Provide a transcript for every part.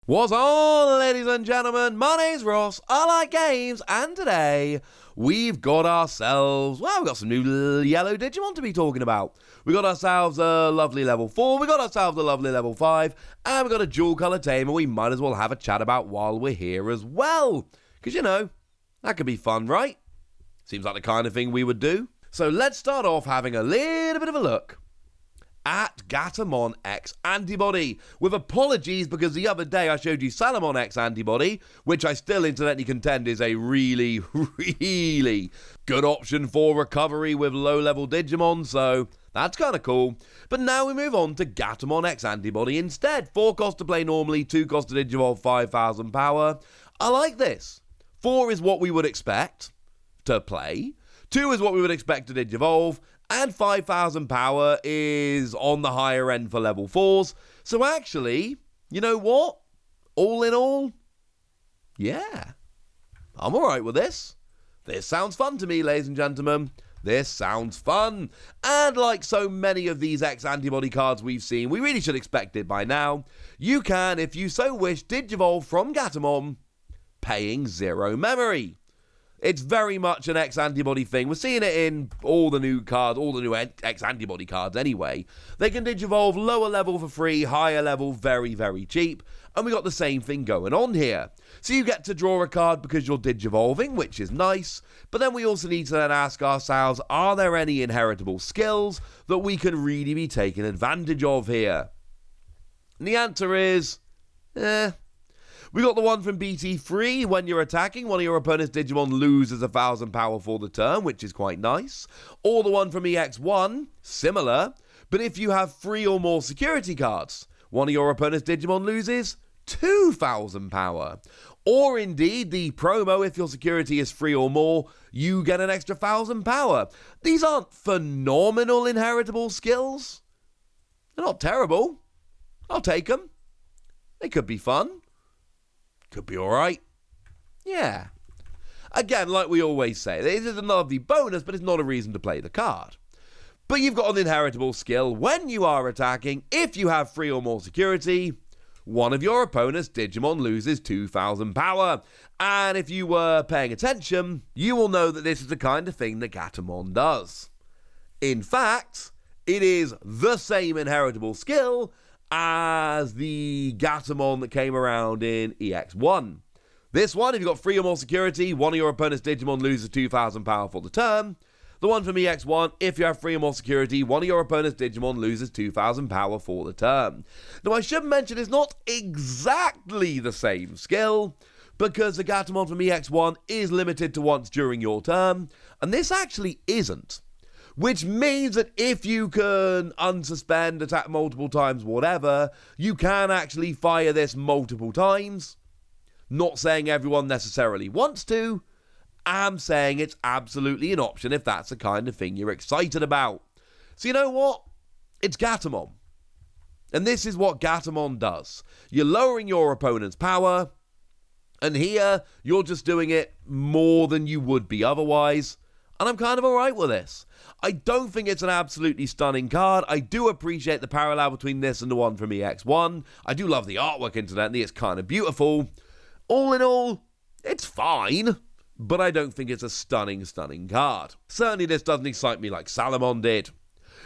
What's on, ladies and gentlemen? My name's Ross, I like games, and today we've got ourselves, we've got some new yellow Digimon to be talking about. We got ourselves a lovely level 4, we got ourselves a lovely level 5, and we got a dual colour Tamer we might as well have a chat about while we're here as well. Because, you know, that could be fun, right? Seems like the kind of thing we would do. So let's start off having a little bit of a look at Gatomon X-Antibody, with apologies because the other day I showed you Salamon X-Antibody, which I still incidentally contend is a really, really good option for recovery with low-level Digimon, so that's kind of cool. But now we move on to Gatomon X-Antibody instead. 4 cost to play normally, 2 cost to Digivolve, 5,000 power. I like this. 4 is what we would expect to play, 2 is what we would expect to Digivolve, and 5,000 power is on the higher end for level 4s. So actually, you know what? All in all, yeah, I'm alright with this. This sounds fun to me, ladies and gentlemen. This sounds fun. And like so many of these X-Antibody cards we've seen, we really should expect it by now. You can, if you so wish, Digivolve from Gatomon, paying 0 memory. It's very much an X-Antibody thing. We're seeing it in all the new cards, all the new X-Antibody cards anyway. They can Digivolve lower level for free, higher level very, very cheap. And we got the same thing going on here. So you get to draw a card because you're Digivolving, which is nice. But then we also need to then ask ourselves, are there any inheritable skills that we can really be taking advantage of here? And the answer is, We got the one from BT9, when you're attacking, one of your opponent's Digimon loses 1,000 power for the turn, which is quite nice. Or the one from EX1, similar, but if you have 3 or more security cards, one of your opponent's Digimon loses 2,000 power. Or indeed, the promo, if your security is 3 or more, you get an extra 1,000 power. These aren't phenomenal inheritable skills. They're not terrible. I'll take them. They could be fun. Could be alright. Yeah. Again, like we always say, this is a lovely bonus, but it's not a reason to play the card. But you've got an inheritable skill when you are attacking. If you have 3 or more security, one of your opponent's Digimon loses 2,000 power. And if you were paying attention, you will know that this is the kind of thing that Gatomon does. In fact, it is the same inheritable skill as the Gatomon that came around in EX1. This one, if you've got 3 or more security, one of your opponent's Digimon loses 2,000 power for the turn. The one from EX1, if you have 3 or more security, one of your opponent's Digimon loses 2,000 power for the turn. Now, I should mention it's not exactly the same skill, because the Gatomon from EX1 is limited to once during your turn, and this actually isn't. Which means that if you can unsuspend, attack multiple times, whatever, you can actually fire this multiple times. Not saying everyone necessarily wants to. I'm saying it's absolutely an option if that's the kind of thing you're excited about. So you know what? It's Gatomon. And this is what Gatomon does. You're lowering your opponent's power. And here, you're just doing it more than you would be otherwise. And I'm kind of alright with this. I don't think it's an absolutely stunning card. I do appreciate the parallel between this and the one from EX1. I do love the artwork, incidentally. It's kind of beautiful. All in all, it's fine. But I don't think it's a stunning card. Certainly this doesn't excite me like Salamon did.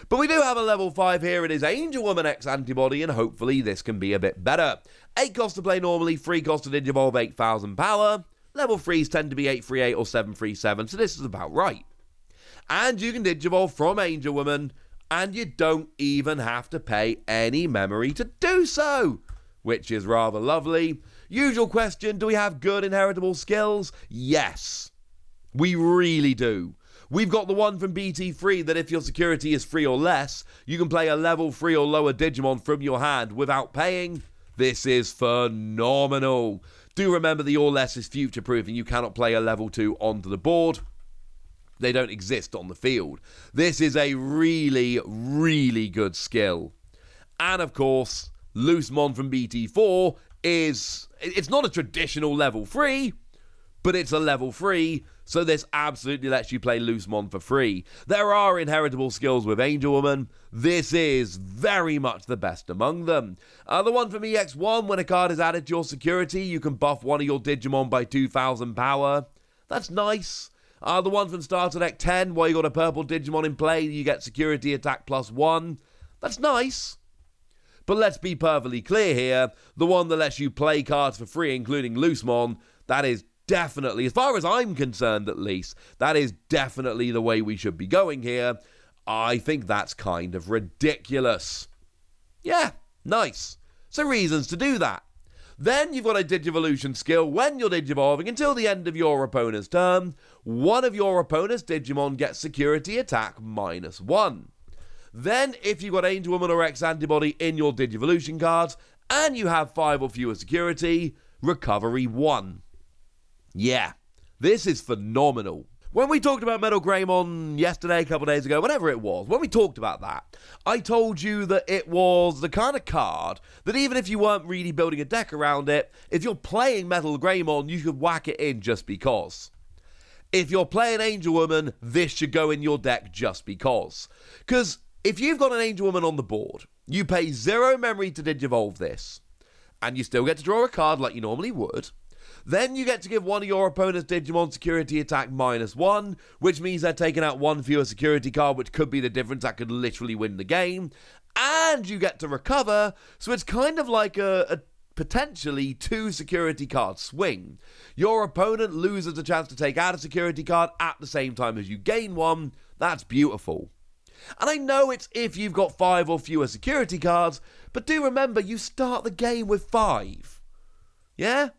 But we do have a level 5 here. It is Angewomon X-Antibody, and hopefully this can be a bit better. 8 cost to play normally, 3 cost to Digivolve, 8,000 power. Level 3s tend to be 838 or 737, so this is about right. And you can Digivolve from Angewomon, and you don't even have to pay any memory to do so, which is rather lovely. Usual question, do we have good inheritable skills? Yes, we really do. We've got the one from BT9 that if your security is 3 or less, you can play a level 3 or lower Digimon from your hand without paying. This is phenomenal. Do remember the or less is future-proof and you cannot play a level 2 onto the board. They don't exist on the field. This is a really, really good skill. And of course, Loosemon from BT4 it's not a traditional level 3, but it's a level 3 So this absolutely lets you play Loosemon for free. There are inheritable skills with Angewomon. This is very much the best among them. The one from EX1, when a card is added to your security, you can buff one of your Digimon by 2,000 power. That's nice. The one from Starter Deck 10, where you got a purple Digimon in play, you get security attack +1. That's nice. But let's be perfectly clear here, the one that lets you play cards for free, including Loosemon, that is definitely, as far as I'm concerned at least, that is definitely the way we should be going here. I think that's kind of ridiculous. Yeah, nice. So reasons to do that. Then you've got a Digivolution skill. When you're Digivolving until the end of your opponent's turn, one of your opponent's Digimon gets security attack -1. Then, if you've got Angewomon or X-Antibody in your Digivolution cards, and you have 5 or fewer security, recovery 1. Yeah, this is phenomenal. When we talked about Metal Greymon yesterday, a couple days ago, whenever it was, when we talked about that, I told you that it was the kind of card that even if you weren't really building a deck around it, if you're playing Metal Greymon, you could whack it in just because. If you're playing Angewomon, this should go in your deck just because. Because if you've got an Angewomon on the board, you pay 0 memory to Digivolve this, and you still get to draw a card like you normally would. Then you get to give one of your opponent's Digimon security attack -1, which means they're taking out one fewer security card, which could be the difference that could literally win the game. And you get to recover, so it's kind of like a potentially 2 security card swing. Your opponent loses a chance to take out a security card at the same time as you gain one. That's beautiful. And I know it's if you've got 5 or fewer security cards, but do remember you start the game with 5. Yeah?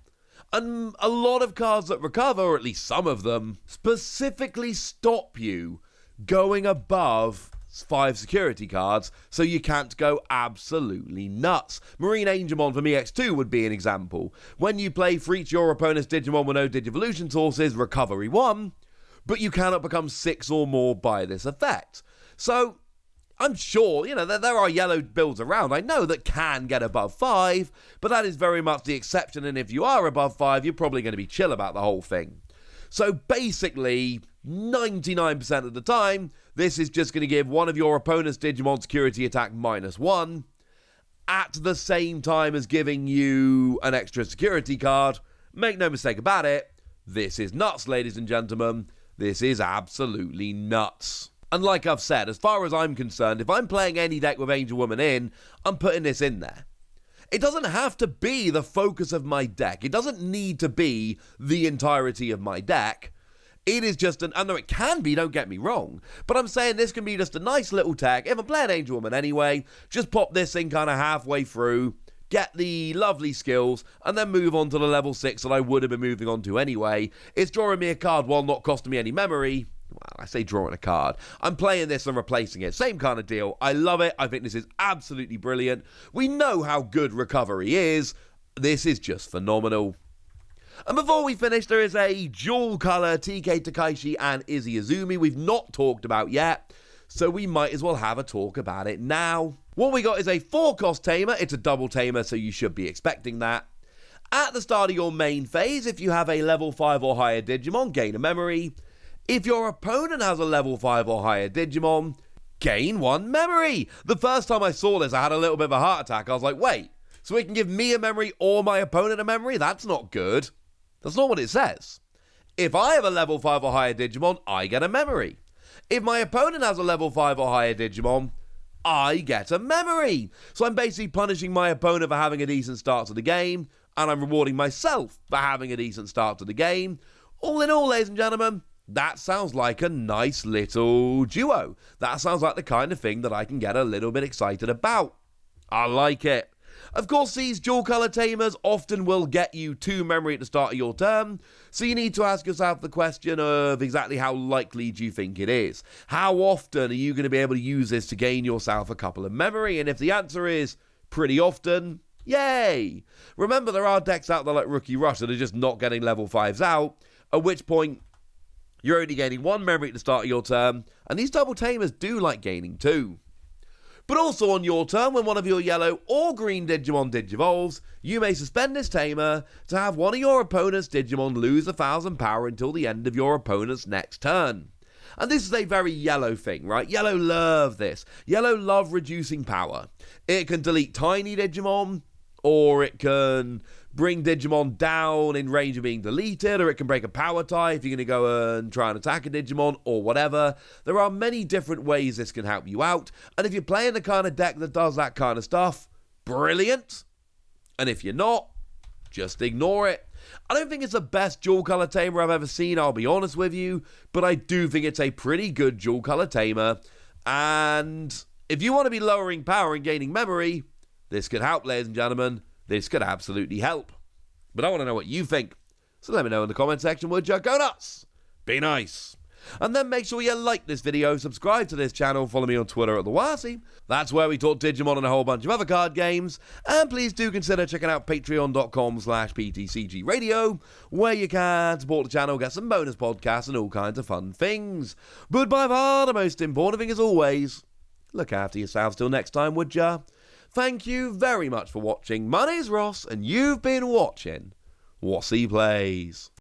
And a lot of cards that recover, or at least some of them, specifically stop you going above 5 security cards, so you can't go absolutely nuts. Marine Angewomon from EX2 would be an example. When you play for each your opponent's Digimon with no Digivolution sources, recovery 1, but you cannot become 6 or more by this effect. So, I'm sure, there are yellow builds around, I know, that can get above 5, but that is very much the exception, and if you are above 5, you're probably going to be chill about the whole thing. So basically, 99% of the time, this is just going to give one of your opponent's Digimon security attack -1, at the same time as giving you an extra security card. Make no mistake about it, this is nuts, ladies and gentlemen. This is absolutely nuts. And like I've said, as far as I'm concerned, if I'm playing any deck with Angewomon in, I'm putting this in there. It doesn't have to be the focus of my deck. It doesn't need to be the entirety of my deck. It is just I know it can be, don't get me wrong, but I'm saying this can be just a nice little tech. If I'm playing Angewomon anyway, just pop this in kind of halfway through, get the lovely skills, and then move on to the level 6 that I would have been moving on to anyway. It's drawing me a card while not costing me any memory. Well, I say drawing a card. I'm playing this and replacing it. Same kind of deal. I love it. I think this is absolutely brilliant. We know how good recovery is. This is just phenomenal. And before we finish, there is a dual colour TK Takaishi and Izzy Azumi we've not talked about yet, so we might as well have a talk about it now. What we got is a 4-cost Tamer. It's a double Tamer, so you should be expecting that. At the start of your main phase, if you have a level 5 or higher Digimon, gain a memory. If your opponent has a level 5 or higher Digimon, gain 1 memory. The first time I saw this, I had a little bit of a heart attack. I was like, wait, so it can give me a memory or my opponent a memory? That's not good. That's not what it says. If I have a level 5 or higher Digimon, I get a memory. If my opponent has a level 5 or higher Digimon, I get a memory. So I'm basically punishing my opponent for having a decent start to the game, and I'm rewarding myself for having a decent start to the game. All in all, ladies and gentlemen, that sounds like a nice little duo. That sounds like the kind of thing that I can get a little bit excited about. I like it. Of course, these dual colour Tamers often will get you 2 memory at the start of your turn, so you need to ask yourself the question of exactly how likely do you think it is? How often are you going to be able to use this to gain yourself a couple of memory? And if the answer is pretty often, yay! Remember, there are decks out there like Rookie Rush that are just not getting level 5s out, at which point you're only gaining 1 memory at the start of your turn, and these double Tamers do like gaining 2. But also on your turn, when one of your yellow or green Digimon digivolves, you may suspend this Tamer to have one of your opponent's Digimon lose 1,000 power until the end of your opponent's next turn. And this is a very yellow thing, right? Yellow love this. Yellow love reducing power. It can delete tiny Digimon, or it can bring Digimon down in range of being deleted, or it can break a power tie if you're going to go and try and attack a Digimon, or whatever. There are many different ways this can help you out, and if you're playing the kind of deck that does that kind of stuff, brilliant. And if you're not, just ignore it. I don't think it's the best dual colour Tamer I've ever seen, I'll be honest with you, but I do think it's a pretty good dual colour Tamer, and if you want to be lowering power and gaining memory, this could help, ladies and gentlemen. This could absolutely help. But I want to know what you think, so let me know in the comment section, would you? Go nuts! Be nice! And then make sure you like this video, subscribe to this channel, follow me on Twitter at TheWasi. That's where we talk Digimon and a whole bunch of other card games. And please do consider checking out patreon.com/PTCG Radio, where you can support the channel, get some bonus podcasts and all kinds of fun things. But by far the most important thing, as always, look after yourselves till next time, would ya? Thank you very much for watching. My name's Ross, and you've been watching Wasi Plays.